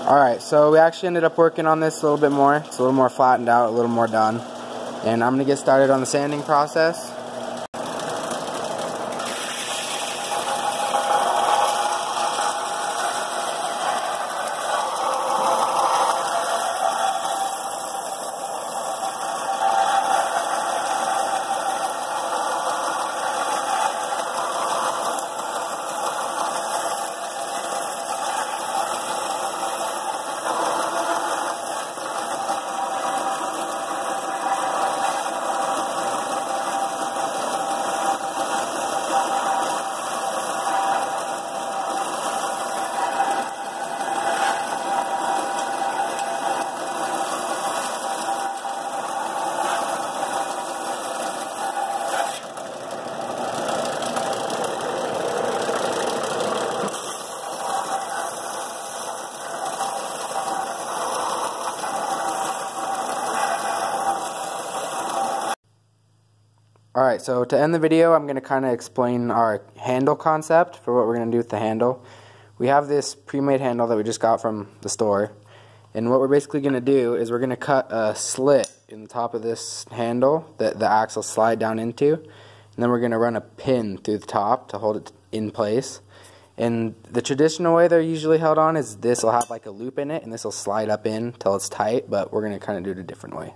Alright, so we actually ended up working on this a little bit more. It's a little more flattened out, a little more done. And I'm going to get started on the sanding process. Alright, so to end the video, I'm going to kind of explain our handle concept for what we're going to do with the handle. We have this pre-made handle that we just got from the store, and what we're basically going to do is we're going to cut a slit in the top of this handle that the axe will slide down into, and then we're going to run a pin through the top to hold it in place. And the traditional way they're usually held on is this will have like a loop in it, and this will slide up in till it's tight, but we're going to kind of do it a different way.